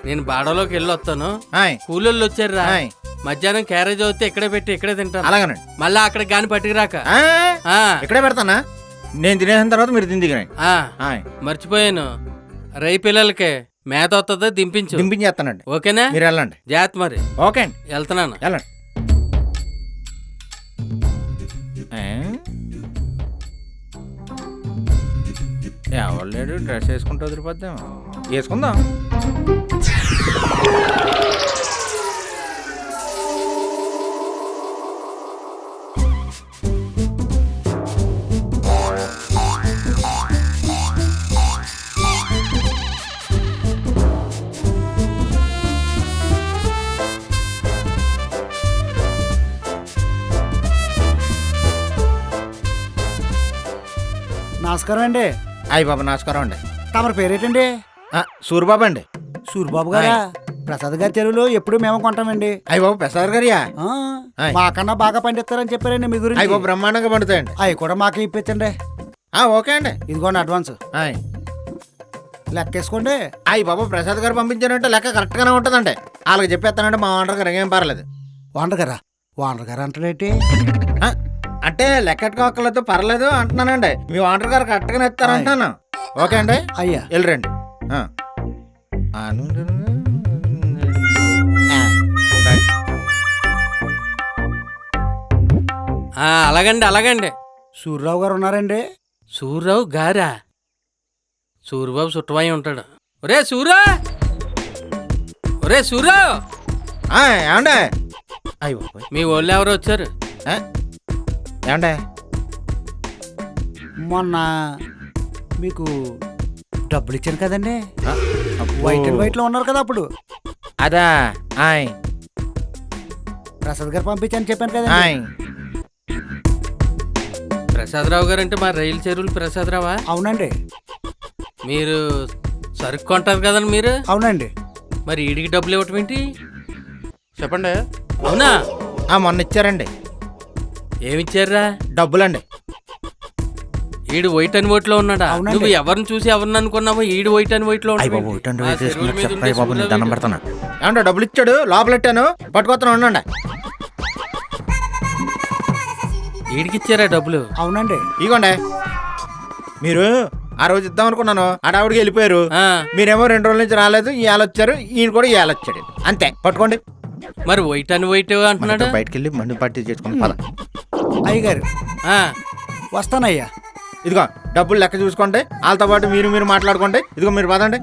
నేను బాడలోకి వెళ్ళి వస్తాను. హాయ్ కూలోళ్ళు వచ్చారా? హాయ్ మధ్యాహ్నం క్యారేజ్ అవుతే ఇక్కడే పెట్టి ఇక్కడే తింటాను. అలాగనండి. మళ్ళా అక్కడ గాని పట్టుకురాక. ఇక్కడే పెడతానా? నేను తినేసిన తర్వాత మీరు తింది హాయ్. మర్చిపోయాను, రై పిల్లలకే మేత వస్తుందో దింపించేస్తానండి. ఓకేనా? మీరు వెళ్ళండి. జాగ్రత్త మరి. ఓకే అండి, వెళ్తున్నాను. వెళ్ళండి. ఎవరు లేడు, డ్రెస్ వేసుకుంటూ వదిలిపోద్దాం. వేసుకుందాం. నమస్కారం అండి. అయ్యి బాబు నమస్కారం అండి. తమరి పేరేటండి? సూరిబాబు అండి. సూరిబాబు గారా? ప్రసాద్ గారి చెరువులో ఎప్పుడు మేము కొంటామండి. అయ్యి బాబు ప్రసాద్ గారియా? మాకన్నా బాగా పండిస్తారని చెప్పారండి మీ గురించి. అయ్యి బాబు బ్రహ్మాండంగా పండుతాయండి. అవి కూడా మాకు ఇప్పించండి. ఓకే అండి, ఇదిగోండి అడ్వాన్స్. లెక్కేసుకోండి. అయ్యి బాబు ప్రసాద్ గారు పంపించారంటే లెక్క కరెక్ట్ గానే ఉంటదండి. వాళ్ళకి చెప్పేస్తానంటే మా ఓనర్ గారు ఏం పర్లేదు. ఓనర్ గారా? ఓనర్ గారు అంటారేంటి? అంటే లెక్కట్టుకోక్కర్లేదు పర్లేదు అంటున్నానండి. మీ ఓనర్ గారు కరెక్ట్ గానే ఇస్తారంటున్నాను. ఓకే అండి, అయ్యా వెళ్ళరండి. అలాగండి అలాగండి. సూర్యరావు గారు ఉన్నారండి? సూర్యరావు గారా? సూర్యబాబు చుట్టమై ఉంటాడు. ఒరే సూర్యా, ఒరే సూర్యరావు. ఏమండే? అయ్యి బాబు మీ వాళ్ళు ఎవరో వచ్చారు. ఏమండే? మొన్న మీకు డబ్బులు ఇచ్చాను కదండి, వైట్ అండ్ వైట్ లో ఉన్నారు కదా అప్పుడు. అదా ప్రసాద్ గారు పంపించాను చెప్పాను కదండి. ప్రసాదరావు గారు అంటే మా రైలు చెరువులు ప్రసాదరావా? అవునండి. మీరు సరుకు కొంటారు కదండి మీరు? అవునండి. మరి ఈడికి డబ్బులు ఇవ్వటం ఏంటి? చెప్పండి. అవునా? మొన్న ఇచ్చారండి. ఏమిచ్చారా? డబ్బులండి. ఈడు వైట్ అండ్ వైట్ లో ఉన్నాడా? నువ్వు ఎవరిని చూసి ఎవరిని అనుకున్నావో ఈడు వైట్ అండ్ వైట్ లో దండం పెడతాను. ఏమంటే డబ్బులు ఇచ్చాడు, లోపలెట్టాను, పట్టుకొస్తాను ఉండండి. ఈడికిచ్చారా డబ్బులు? అవునండి. ఇగోండి, మీరు ఆ రోజు ఇద్దాం అనుకున్నాను, ఆడావిడికి వెళ్ళిపోయారు. మీరేమో 2 రోజుల నుంచి రాలేదు, ఇవాళ వచ్చారు, ఈయన కూడా ఇవాళ వచ్చాడు. అంతే, పట్టుకోండి. మరి వైట్ అండ్ వైట్ అంటున్నాడు. బయటకు వెళ్ళి మందు పార్టీ చేసుకుని పద. అయ్యగారు వస్తానయ్యా. ఇదిగో డబ్బులు లెక్క చూసుకోండి, వాళ్ళతో పాటు మీరు మాట్లాడుకోండి. ఇదిగో మీరు పదండి.